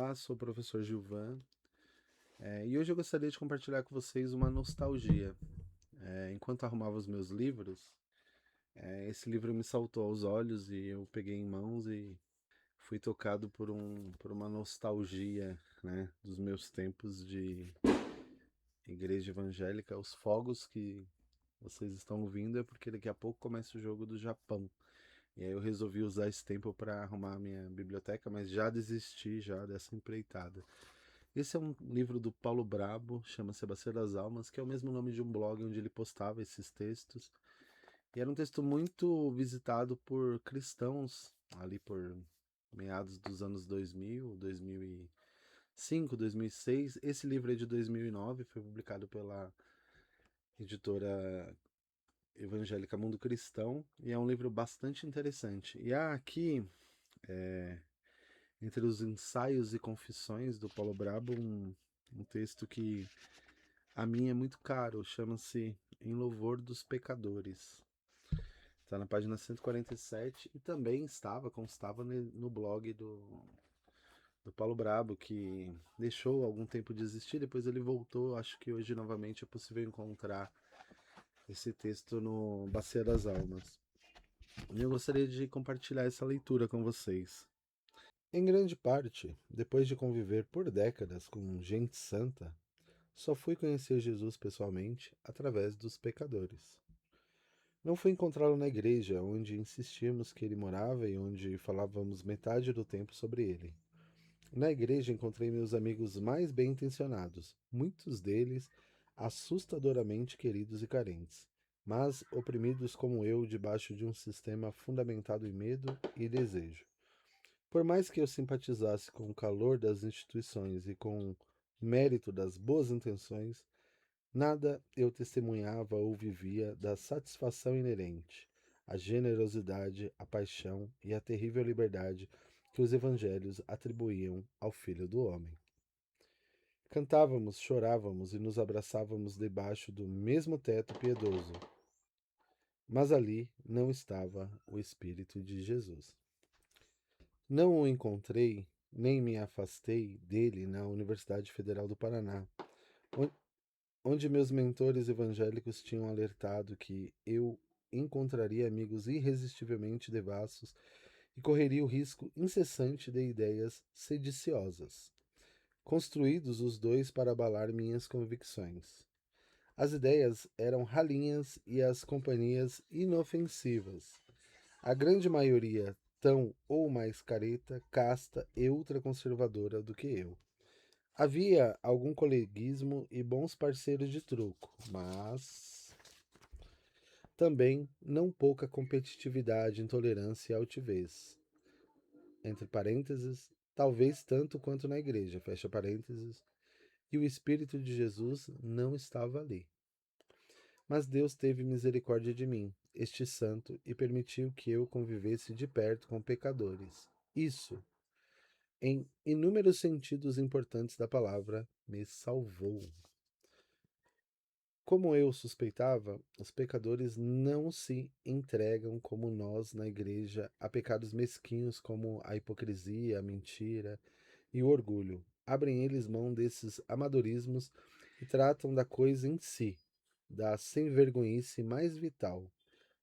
Olá, sou o professor Gilvan, e hoje eu gostaria de compartilhar com vocês uma nostalgia. Enquanto arrumava os meus livros, esse livro me saltou aos olhos e eu peguei em mãos e fui tocado por uma nostalgia, né, dos meus tempos de igreja evangélica. Os fogos que vocês estão ouvindo é porque daqui a pouco começa o jogo do Japão. E aí eu resolvi usar esse tempo para arrumar a minha biblioteca, mas já desisti já dessa empreitada. Esse é um livro do Paulo Brabo, chama-se A Bacia das Almas, que é o mesmo nome de um blog onde ele postava esses textos. E era um texto muito visitado por cristãos, ali por meados dos anos 2000, 2005, 2006. Esse livro é de 2009, foi publicado pela editora evangélica Mundo Cristão, e é um livro bastante interessante. E há aqui, entre os ensaios e confissões do Paulo Brabo, um texto que a mim é muito caro, chama-se Em Louvor dos Pecadores. Está na página 147 e também constava no blog do Paulo Brabo, que deixou algum tempo de existir, depois ele voltou. Acho que hoje novamente é possível encontrar esse texto no Bacia das Almas. E eu gostaria de compartilhar essa leitura com vocês. Em grande parte, depois de conviver por décadas com gente santa, só fui conhecer Jesus pessoalmente através dos pecadores. Não fui encontrá-lo na igreja, onde insistíamos que ele morava e onde falávamos metade do tempo sobre ele. Na igreja encontrei meus amigos mais bem-intencionados, muitos deles assustadoramente queridos e carentes, mas oprimidos como eu debaixo de um sistema fundamentado em medo e desejo. Por mais que eu simpatizasse com o calor das instituições e com o mérito das boas intenções, nada eu testemunhava ou vivia da satisfação inerente, a generosidade, a paixão e a terrível liberdade que os evangelhos atribuíam ao Filho do Homem. Cantávamos, chorávamos e nos abraçávamos debaixo do mesmo teto piedoso, mas ali não estava o Espírito de Jesus. Não o encontrei, nem me afastei dele na Universidade Federal do Paraná, onde meus mentores evangélicos tinham alertado que eu encontraria amigos irresistivelmente devassos e correria o risco incessante de ideias sediciosas, construídos os dois para abalar minhas convicções. As ideias eram ralinhas e as companhias inofensivas. A grande maioria tão ou mais careta, casta e ultraconservadora do que eu. Havia algum coleguismo e bons parceiros de truco, mas também não pouca competitividade, intolerância e altivez. Entre parênteses, talvez tanto quanto na igreja, fecha parênteses, e o Espírito de Jesus não estava ali. Mas Deus teve misericórdia de mim, este santo, e permitiu que eu convivesse de perto com pecadores. Isso, em inúmeros sentidos importantes da palavra, me salvou. Como eu suspeitava, os pecadores não se entregam como nós na igreja a pecados mesquinhos como a hipocrisia, a mentira e o orgulho. Abrem eles mão desses amadorismos e tratam da coisa em si, da sem-vergonhice mais vital,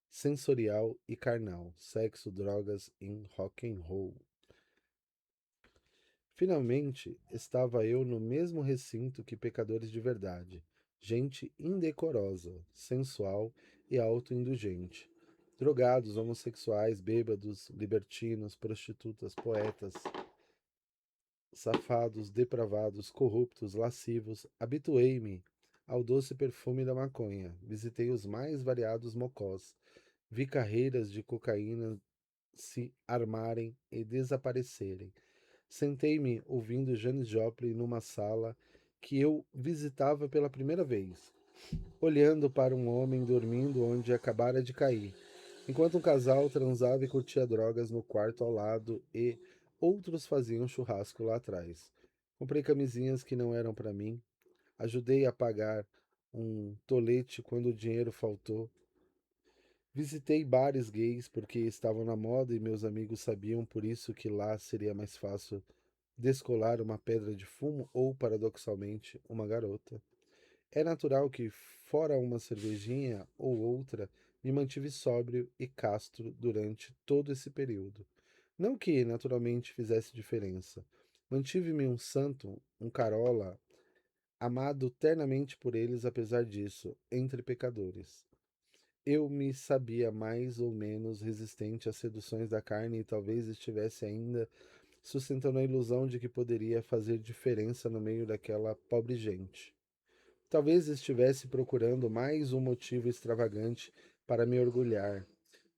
sensorial e carnal, sexo, drogas e rock and roll. Finalmente, estava eu no mesmo recinto que pecadores de verdade, gente indecorosa, sensual e autoindulgente. Drogados, homossexuais, bêbados, libertinos, prostitutas, poetas, safados, depravados, corruptos, lascivos, habituei-me ao doce perfume da maconha, visitei os mais variados mocós, vi carreiras de cocaína se armarem e desaparecerem. Sentei-me ouvindo Janis Joplin numa sala que eu visitava pela primeira vez, olhando para um homem dormindo onde acabara de cair, enquanto um casal transava e curtia drogas no quarto ao lado e outros faziam churrasco lá atrás. Comprei camisinhas que não eram para mim, ajudei a pagar um tolete quando o dinheiro faltou. Visitei bares gays porque estavam na moda e meus amigos sabiam por isso que lá seria mais fácil descolar uma pedra de fumo ou, paradoxalmente, uma garota. É natural que, fora uma cervejinha ou outra, me mantive sóbrio e castro durante todo esse período. Não que naturalmente fizesse diferença. Mantive-me um santo, um carola, amado ternamente por eles, apesar disso, entre pecadores. Eu me sabia mais ou menos resistente às seduções da carne e talvez estivesse ainda sustentando a ilusão de que poderia fazer diferença no meio daquela pobre gente. Talvez estivesse procurando mais um motivo extravagante para me orgulhar,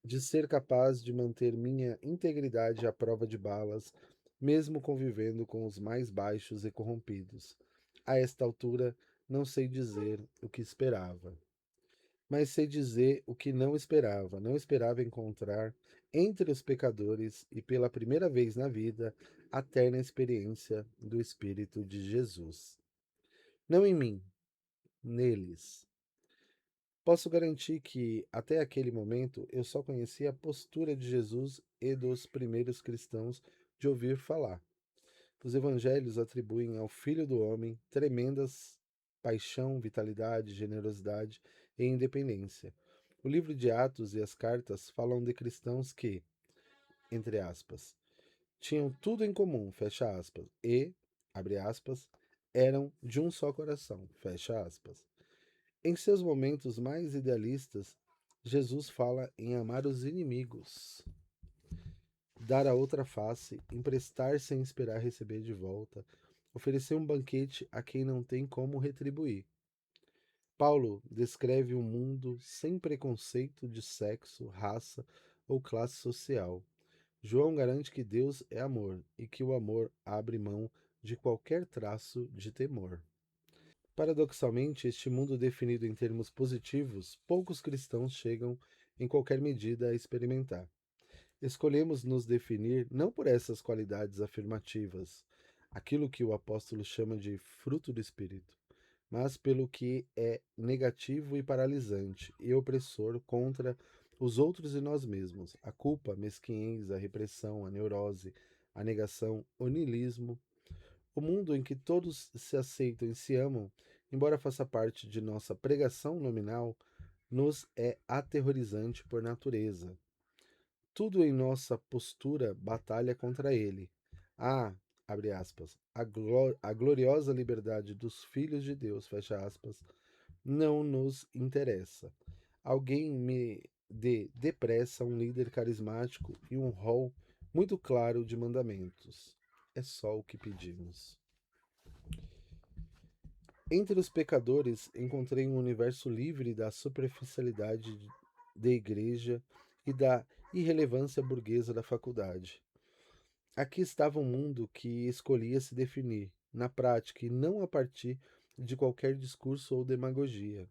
de ser capaz de manter minha integridade à prova de balas, mesmo convivendo com os mais baixos e corrompidos. A esta altura, não sei dizer o que esperava, mas sei dizer o que não esperava. Não esperava encontrar entre os pecadores e pela primeira vez na vida a terna experiência do Espírito de Jesus. Não em mim, neles. Posso garantir que, até aquele momento, eu só conhecia a postura de Jesus e dos primeiros cristãos de ouvir falar. Os evangelhos atribuem ao Filho do Homem tremendas paixão, vitalidade, generosidade e independência. O livro de Atos e as cartas falam de cristãos que, entre aspas, tinham tudo em comum, fecha aspas, e, abre aspas, eram de um só coração, fecha aspas. Em seus momentos mais idealistas, Jesus fala em amar os inimigos, dar a outra face, emprestar sem esperar receber de volta, oferecer um banquete a quem não tem como retribuir. Paulo descreve um mundo sem preconceito de sexo, raça ou classe social. João garante que Deus é amor e que o amor abre mão de qualquer traço de temor. Paradoxalmente, este mundo definido em termos positivos, poucos cristãos chegam, em qualquer medida, a experimentar. Escolhemos nos definir não por essas qualidades afirmativas, aquilo que o apóstolo chama de fruto do Espírito, mas pelo que é negativo e paralisante e opressor contra os outros e nós mesmos: a culpa, a mesquinhez, a repressão, a neurose, a negação, o niilismo. O mundo em que todos se aceitam e se amam, embora faça parte de nossa pregação nominal, nos é aterrorizante por natureza. Tudo em nossa postura batalha contra ele. Ah, abre aspas, a gloriosa liberdade dos filhos de Deus, fecha aspas, não nos interessa. Alguém me dê depressa um líder carismático e um rol muito claro de mandamentos. É só o que pedimos. Entre os pecadores, encontrei um universo livre da superficialidade da igreja e da irrelevância burguesa da faculdade. Aqui estava um mundo que escolhia se definir, na prática e não a partir de qualquer discurso ou demagogia,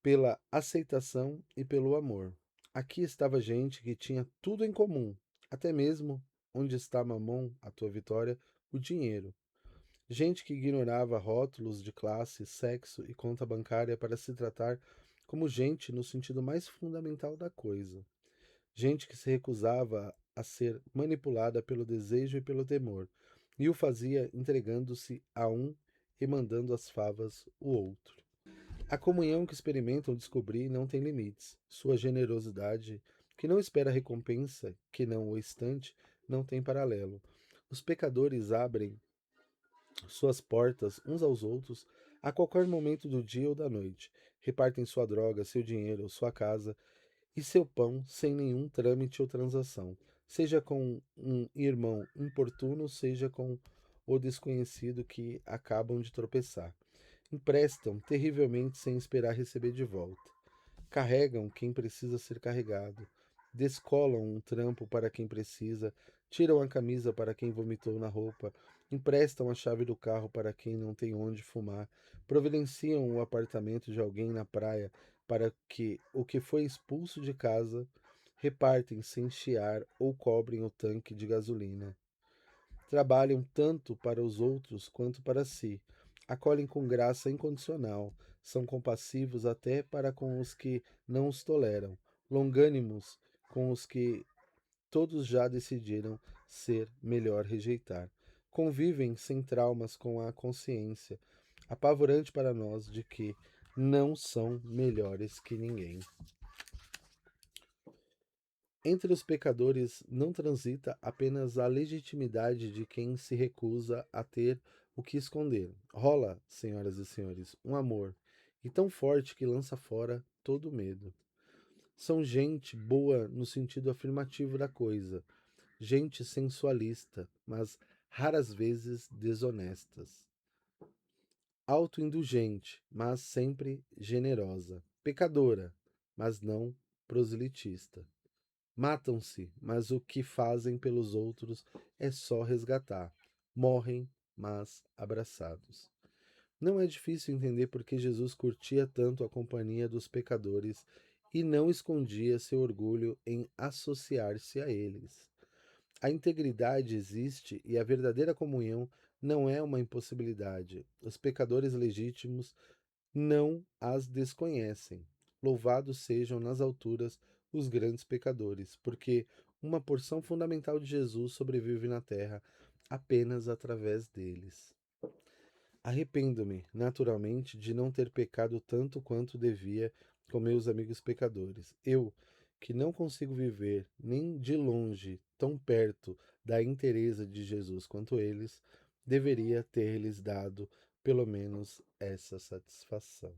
pela aceitação e pelo amor. Aqui estava gente que tinha tudo em comum, até mesmo onde está Mamon, a tua vitória, o dinheiro. Gente que ignorava rótulos de classe, sexo e conta bancária para se tratar como gente no sentido mais fundamental da coisa. Gente que se recusava a ser manipulada pelo desejo e pelo temor, e o fazia entregando-se a um e mandando as favas o outro. A comunhão que experimentam descobrir não tem limites. Sua generosidade, que não espera recompensa, que não o instante, não tem paralelo. Os pecadores abrem suas portas uns aos outros a qualquer momento do dia ou da noite. Repartem sua droga, seu dinheiro, sua casa e seu pão sem nenhum trâmite ou transação, seja com um irmão importuno, seja com o desconhecido que acabam de tropeçar. Emprestam terrivelmente sem esperar receber de volta. Carregam quem precisa ser carregado. Descolam um trampo para quem precisa. Tiram a camisa para quem vomitou na roupa. Emprestam a chave do carro para quem não tem onde fumar. Providenciam o apartamento de alguém na praia para que o que foi expulso de casa. Repartem sem chiar ou cobrem o tanque de gasolina. Trabalham tanto para os outros quanto para si. Acolhem com graça incondicional. São compassivos até para com os que não os toleram. Longânimos com os que todos já decidiram ser melhor rejeitar. convivem sem traumas com a consciência, apavorante para nós de que não são melhores que ninguém. Entre os pecadores não transita apenas a legitimidade de quem se recusa a ter o que esconder. Rola, senhoras e senhores, um amor, e tão forte que lança fora todo medo. São gente boa no sentido afirmativo da coisa, gente sensualista, mas raras vezes desonestas. Autoindulgente, mas sempre generosa. Pecadora, mas não proselitista. Matam-se, mas o que fazem pelos outros é só resgatar. Morrem, mas abraçados. Não é difícil entender por que Jesus curtia tanto a companhia dos pecadores e não escondia seu orgulho em associar-se a eles. A integridade existe e a verdadeira comunhão não é uma impossibilidade. Os pecadores legítimos não as desconhecem. Louvados sejam nas alturas os grandes pecadores, porque uma porção fundamental de Jesus sobrevive na terra apenas através deles. Arrependo-me, naturalmente, de não ter pecado tanto quanto devia com meus amigos pecadores. Eu, que não consigo viver nem de longe tão perto da inteireza de Jesus quanto eles, deveria ter-lhes dado pelo menos essa satisfação.